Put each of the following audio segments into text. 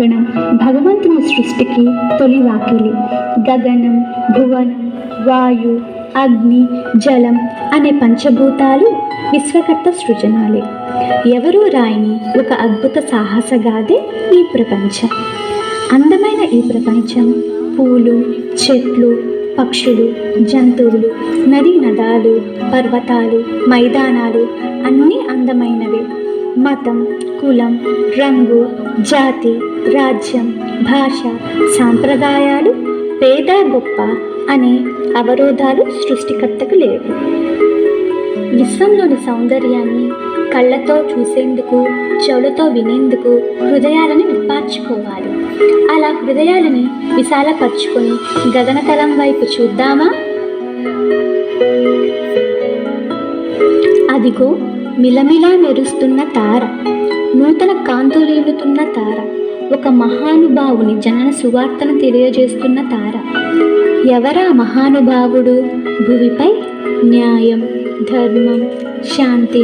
ప్రాంగణం భగవంతుని సృష్టికి తొలి వాకిలి. గగనం, భువనం, వాయు, అగ్ని, జలం అనే పంచభూతాలు విశ్వకర్త సృజనాలే. ఎవరూ రాయని ఒక అద్భుత సాహసగాథే ఈ ప్రపంచం. అందమైన ఈ ప్రపంచం పూలు, చెట్లు, పక్షులు, జంతువులు, నదీ నదాలు, పర్వతాలు, మైదానాలు అన్నీ అందమైనవే. మతం, కులం, రంగు, జాతి, రాజ్యం, భాష, సాంప్రదాయాలు, పేద గొప్ప అనే అవరోధాలు సృష్టికర్తకు లేవు. విశ్వంలోని సౌందర్యాన్ని కళ్ళతో చూసేందుకు, చెవులతో వినేందుకు హృదయాలను విప్పార్చుకోవాలి. అలా హృదయాలని విశాలపరుచుకొని గగనతలం వైపు చూద్దామా? అదిగో మిలమిలా మెరుస్తున్న తార, నూతన కాంతులీనుతున్న తార, ఒక మహానుభావుని జనన సువార్తను తెలియజేస్తున్న తార. ఎవరా మహానుభావుడు? భువిపై న్యాయం, ధర్మం, శాంతి,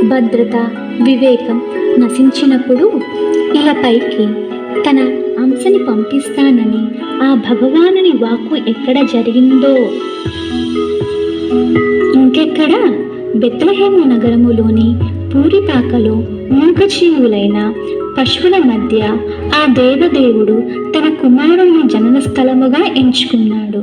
భద్రత, వివేకం నశించినప్పుడు ఇలాపైకి తన అంశని పంపిస్తానని ఆ భగవానుని వాక్కు ఎక్కడ జరిగిందో? ఇంకెక్కడ? బెత్లెహేము నగరములోని పూరిపాకలో మూగజీవులైన పశువుల మధ్య ఆ దేవదేవుడు తన కుమారుని జనన స్థలముగా ఎంచుకున్నాడు.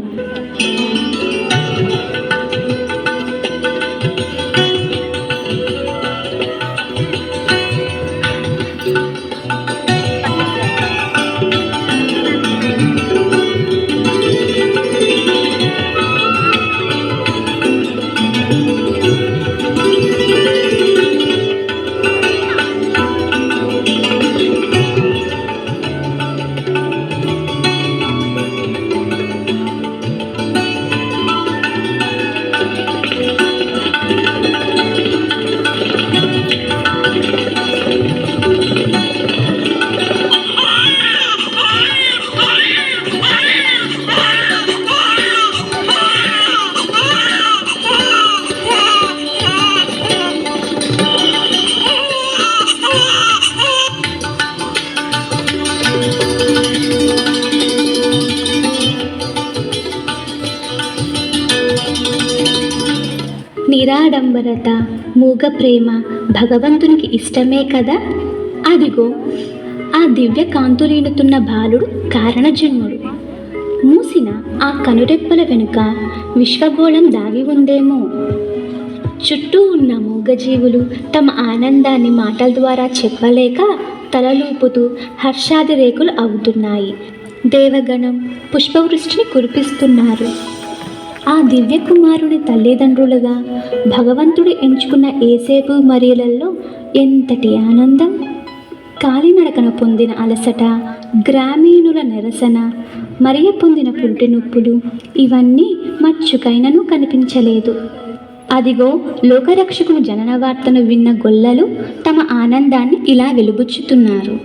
నిరాడంబరత, మూగ ప్రేమ భగవంతునికి ఇష్టమే కదా. అదిగో ఆ దివ్య కాంతులీనుతున్న బాలుడు కారణజన్ముడు. మూసిన ఆ కనురెప్పల వెనుక విశ్వగోళం దాగి ఉందేమో. చుట్టూ ఉన్న మూగజీవులు తమ ఆనందాన్ని మాటల ద్వారా చెప్పలేక తలలూపుతూ హర్షాదిరేకులు అవుతున్నాయి. దేవగణం పుష్పవృష్టిని కురిపిస్తున్నారు. ఆ దివ్య కుమారుని తల్లిదండ్రులుగా భగవంతుడు ఎంచుకున్న ఏసేపు మరియలలో ఎంతటి ఆనందం! కాలినడకన పొందిన అలసట, గ్రామీణుల నిరసన, మరియ పొందిన పురిటి నొప్పులు ఇవన్నీ మచ్చుకైనను కనిపించలేదు. అదిగో లోకరక్షకుని జనన వార్తను విన్న గొల్లలు తమ ఆనందాన్ని ఇలా వెలుబుచ్చుతున్నారు.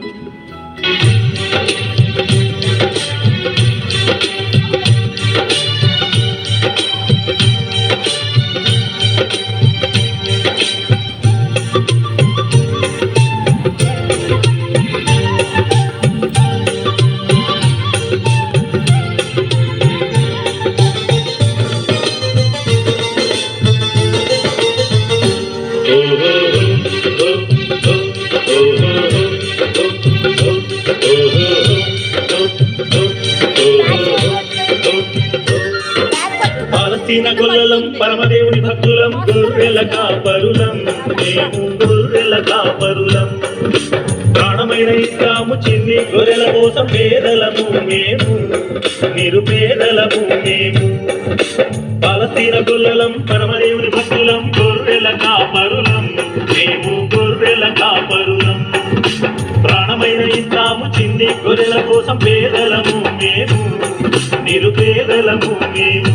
గొల్లలం పరమదేవుని భక్తులం, గొర్రెల కాపరులం, మేము గొర్రెల కాపరులం. ప్రాణమైన ఇస్తాము చిన్ని గొర్రెల కోసం పేదలము మేము, నిరుపేదలము మేము. పాలస్తీన గొల్లలం పరమదేవుని భక్తులం, గొర్రెల కాపరులం, మేము గొర్రెల కాపరులం. ప్రాణమైన ఇస్తాము చిన్ని గొర్రెల కోసం పేదలము మేము, నిరుపేదలము మేము.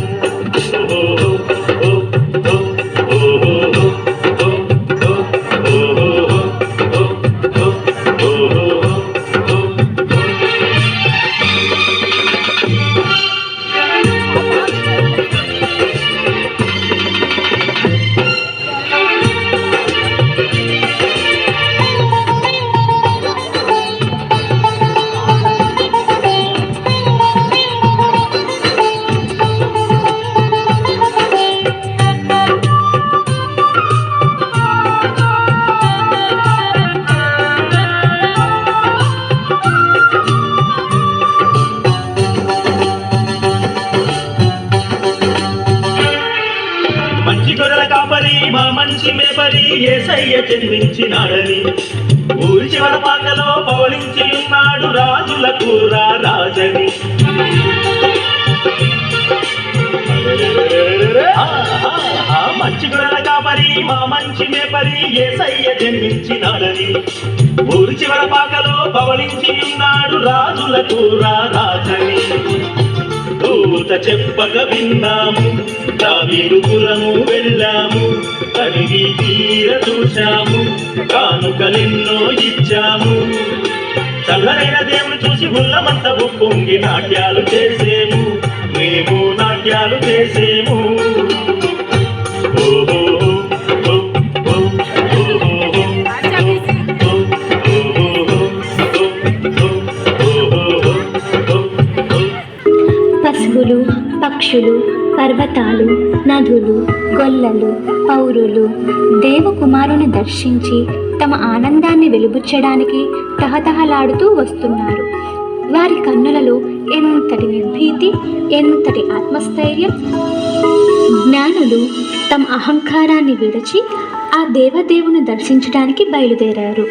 మంచి మేపరి యేసయ్య జన్మించినాడని ఊరి చివర పాకలో పవళించి ఉన్నాడు రాజులకు రాజని. మంచి గొర్రెల కాపరి మా మంచి మేపరి యేసయ్య జన్మించినాడని ఊరి చివర పాకలో పవళించి ఉన్నాడు రాజులకు రాజని. దూత చెప్పక విన్నాము దావీదుపురము వెళ్ళాము తనివి తీర చూశాము కానుకలెన్నో ఇచ్చాము. చల్లరైన దేవుని చూసి ఉల్లమంత ఉప్పొంగి నాట్యాలు చేసేము మేము నాట్యాలు చేసేము. ఓహో పశువులు, పక్షులు, పర్వతాలు, నదులు, గొల్లలు, పౌరులు దేవకుమారుని దర్శించి తమ ఆనందాన్ని వెలుబుచ్చడానికి తహతహలాడుతూ వస్తున్నారు. వారి కన్నులలో ఎంతటి నిర్భీతి, ఎంతటి ఆత్మస్థైర్యం! జ్ఞానులు తమ అహంకారాన్ని విడిచి ఆ దేవదేవుని దర్శించడానికి బయలుదేరారు.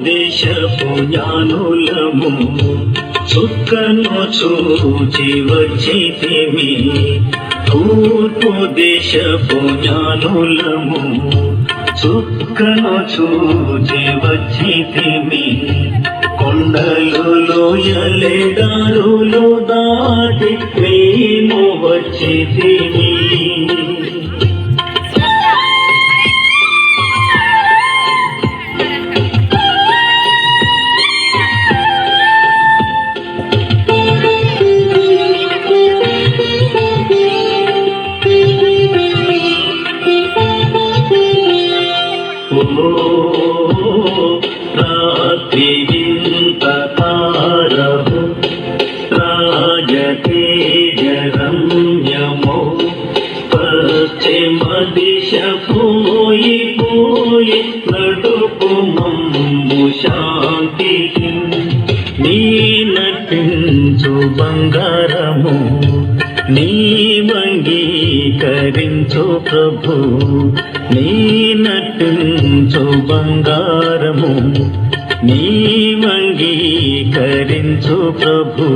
దేశపు జ్ఞానులము చుక్కను చూచి వచ్చితిమి. తూర్పు దేశపు జ్ఞానులము చుక్కను చూచి వచ్చితిమి. కొండలు లోయలెడారులు దాటి మేము వచ్చితిమి. రాత్రివింత తారహు రాజతేజరమ్యమో పశ్చిమ దిశ పోయి పోయి నడుపు మమ్ము శాంతికి. నీ నటించు బంగారము నీ అంగీకరించు ప్రభు. నీ నటించు బంగారము నీ అంగీకరించు ప్రభు.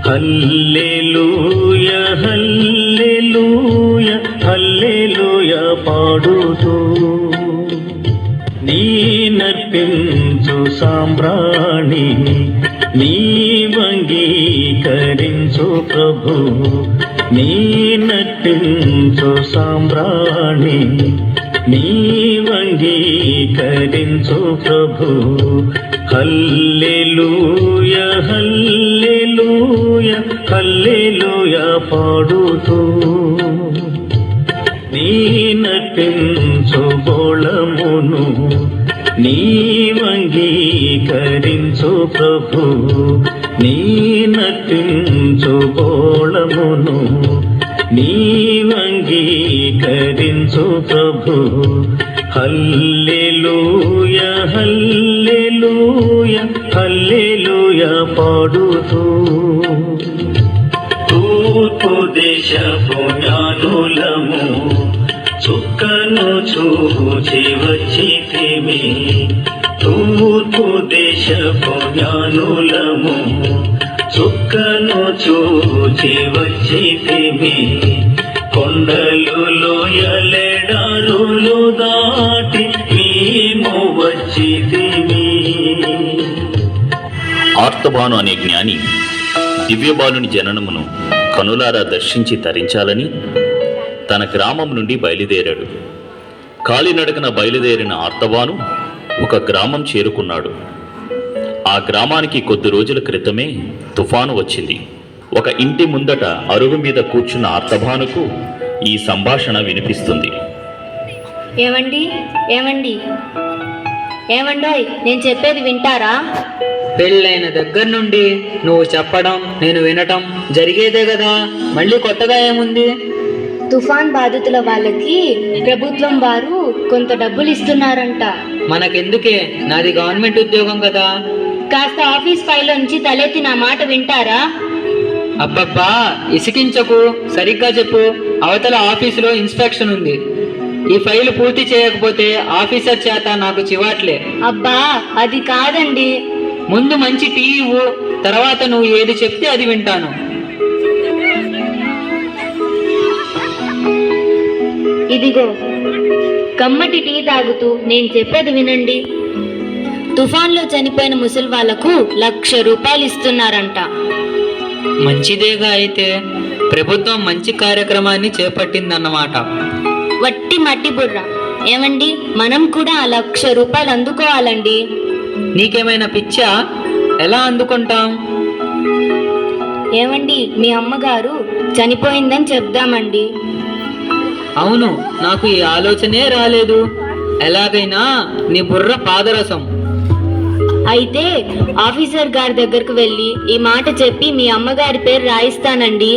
హల్లెలూయా హల్లెలూయా హల్లెలూయా పాడుతూ నీ నర్పించు సాంబ్రాణి నీ అంగీకరించు ప్రభు. నీ నర్పించు సాంబ్రాణి నీ అంగీకరించు ప్రభు. హల్లెలూయా హల్లెలూయా హల్లెలూయా పాడుతూ నీ నర్పించు బోళమును నీ అంగీకరించు ప్రభు. నీ నర్పించు బోళమును నీ అంగీకరించు ప్రభు. హల్లెలూయా హల్లెలూయా హల్లెలూయా పాడుతూ తూర్పు దేశపు జ్ఞానులము చుక్కను చూచి వచ్చితిమి. తూర్పు దేశపు జ్ఞానులము చుక్కను చూచి వచ్చితిమి. కొండలు లోయలెడారులు దాటి మేము వచ్చితిమి. ఆర్తబాను అనే జ్ఞాని దివ్యబాలుని జననమును కనులారా దర్శించి తరించాలని తన గ్రామం నుండి బయలుదేరాడు. కాలినడకన బయలుదేరిన ఆర్తబాను ఒక గ్రామం చేరుకున్నాడు. ఆ గ్రామానికి కొద్ది రోజుల క్రితమే తుఫాను వచ్చింది. ఒక ఇంటి ముందట అరుగు మీద కూర్చున్న ఆర్తబానుకు ఈ సంభాషణ వినిపిస్తుంది. ఏమండి ఏమండి ఏమండోయ్, నేను చెప్పేది వింటారా? పెళ్ళైన దగ్గర నుండి నువ్వు చెప్పడం నేను వినటం జరిగేదే కదా, మళ్ళీ కొత్తగా ఏముంది? తుఫాన్ బాధితుల వాళ్ళకి ప్రభుత్వం వారు కొంత డబ్బులు ఇస్తున్నారంట. మనకెందుకే, నాది గవర్నమెంట్ ఉద్యోగం కదా. కాస్త ఆఫీస్ ఫైల్ నుంచి తలెత్తి నా మాట వింటారా? అబ్బబ్బా, ఇసికించకు, సరిగ్గా చెప్పు. అవతల ఆఫీసులో ఇన్స్పెక్షన్ ఉంది. ఈ ఫైల్ పూర్తి చేయకపోతే ఆఫీసర్ చేత నాకు చివాట్లే. అబ్బా, అది కాదండి. ముందు మంచి టీ ఇవ్వు, తర్వాత నువ్వు ఏది చెప్తే అది వింటాను. ఇదిగో, కమ్మటి టీ తాగుతూ నేను చెప్పేది వినండి. తుఫాన్లో చనిపోయిన ముసలి వాళ్లకు 1,00,000 రూపాయలు ఇస్తున్నారంట. మంచిదేగా అయితే, ప్రభుత్వం మంచి కార్యక్రమాన్ని చేపట్టిందన్నమాట. వట్టి మట్టి బుర్ర. ఏమండి, మనం కూడా ఆ 1,00,000 రూపాయలు అందుకోవాలండి. నీకేమైనా పిచ్చా? ఎలా అందుకుంటాం? ఏమండి, మీ అమ్మగారు చనిపోయిందని చెప్దామండి. అవును, నాకు ఈ ఆలోచనే రాలేదు. ఎలాగైనా నీ బుర్ర పాదరసం. అయితే ఆఫీసర్ గారి దగ్గరకు వెళ్ళి ఈ మాట చెప్పి మీ అమ్మగారి పేరు రాయిస్తానండి.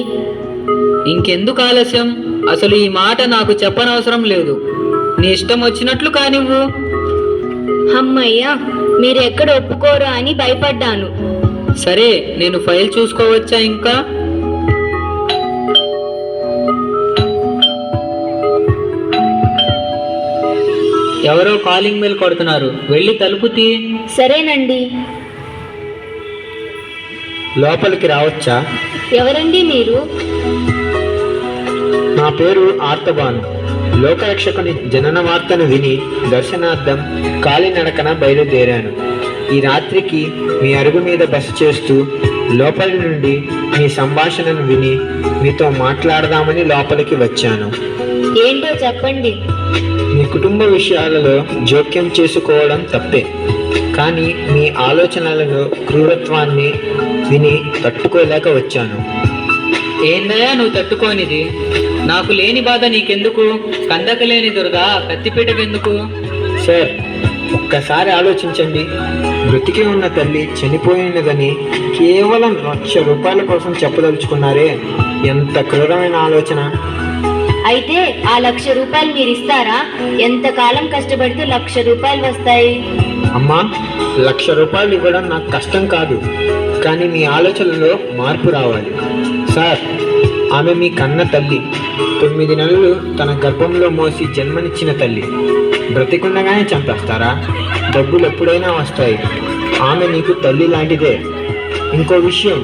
ఇంకెందుకు ఆలస్యం? అసలు ఈ మాట నాకు చెప్పనవసరం లేదు. నీ ఇష్టం వచ్చినట్లు కానివ్వు. అమ్మయ్య, మీరు ఎక్కడ ఒప్పుకోరు అని భయపడ్డాను. సరే, నేను ఫైల్ చూసుకోవచ్చా ఇంకా? ఎవరో కాలింగ్ బెల్ కొడుతున్నారు, వెళ్ళి తలుపు తీ. సరేనండి. లోపలికి రావచ్చా? ఎవరండి మీరు? నా పేరు ఆర్తబాను. లోకరక్షకుని జనన వార్తను విని దర్శనార్థం కాలినడకన బయలుదేరాను. ఈ రాత్రికి మీ అరుగు మీద బస చేస్తూ లోపలి నుండి మీ సంభాషణను విని మీతో మాట్లాడదామని లోపలికి వచ్చాను. ఏంటో చెప్పండి. మీ కుటుంబ విషయాలలో జోక్యం చేసుకోవడం తప్పే, కానీ మీ ఆలోచనలలో క్రూరత్వాన్ని విని తట్టుకోలేక వచ్చాను. ఏందయ్యా నువ్వు తట్టుకోనిది? నాకు లేని బాధ నీకెందుకు? కందక లేని దుర్గా కత్తిపీటకెందుకు? సార్, ఒక్కసారి ఆలోచించండి. బ్రతికి ఉన్న తల్లి చనిపోయినదని కేవలం 1,00,000 రూపాయల కోసం చెప్పదలుచుకున్నారే, ఎంత క్రూరమైన ఆలోచన! అయితే ఆ 1,00,000 రూపాయలు మీరు ఇస్తారా? ఎంతకాలం కష్టపడితే 1,00,000 రూపాయలు వస్తాయి. అమ్మా, 1,00,000 రూపాయలు ఇవ్వడం నాకు కష్టం కాదు, కానీ మీ ఆలోచనలో మార్పు రావాలి. సార్, ఆమె మీ కన్న తల్లి. 9 నెలలు తన గర్భంలో మోసి జన్మనిచ్చిన తల్లి. బ్రతికుండగానే చంపేస్తారా? డబ్బులు ఎప్పుడైనా వస్తాయి. ఆమె నీకు తల్లి లాంటిదే. ఇంకో విషయం,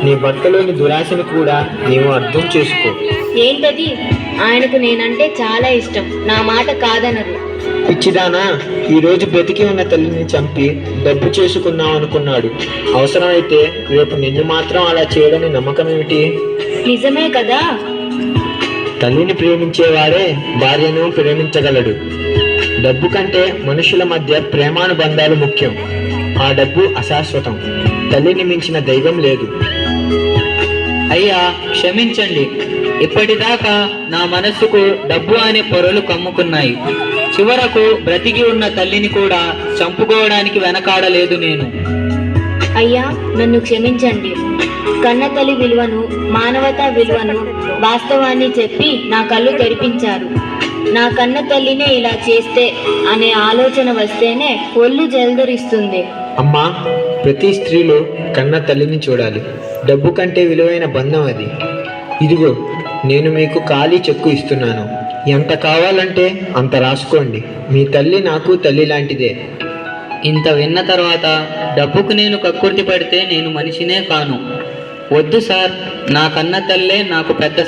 నీ భర్తలోని దురాశను కూడా నీవు అర్థం చేసుకో. ఏంటది? ఆయనకు నేనంటే చాలా ఇష్టం, నా మాట కాదనరు. పిచ్చిదానా, ఈరోజు బ్రతికి ఉన్న తల్లిని చంపి డబ్బు చేసుకుందాం అనుకున్నాడు. అవసరమైతే రేపు నిన్ను మాత్రం అలా చేయడని నమ్మకం ఏమిటి? నిజమే కదా. తల్లిని ప్రేమించేవాడే భార్యను ప్రేమించగలడు. డబ్బు కంటే మనుషుల మధ్య ప్రేమానుబంధాలు ముఖ్యం. ఆ డబ్బు అశాశ్వతం. తల్లిని మించిన దైవం లేదు. అయ్యా క్షమించండి, ఇప్పటిదాకా నా మనస్సుకు డబ్బు అనే పొరలు కమ్ముకున్నాయి. చివరకు బ్రతికి ఉన్న తల్లిని కూడా చంపుకోవడానికి వెనకాడలేదు నేను. అయ్యా, నన్ను క్షమించండి. కన్నతల్లి విలువను, మానవతా విలువను, వాస్తవాన్ని చెప్పి నా కళ్ళు తెరిపించారు. నా కన్న తల్లినే ఇలా చేస్తే అనే ఆలోచన వస్తేనే ఒళ్ళు జల్దరిస్తుంది. అమ్మా, ప్రతి స్త్రీలో కన్న తల్లిని చూడాలి. డబ్బు కంటే విలువైన బంధం అది. ఇదిగో, నేను మీకు ఖాళీ చెక్కు ఇస్తున్నాను. ఎంత కావాలంటే అంత రాసుకోండి. మీ తల్లి నాకు తల్లి లాంటిదే. ఇంత విన్న తర్వాత డబ్బుకు నేను కక్కుర్తి పడితే నేను మనిషినే కాను. వద్దు సార్, నా కన్న తల్లే నాకు పెద్ద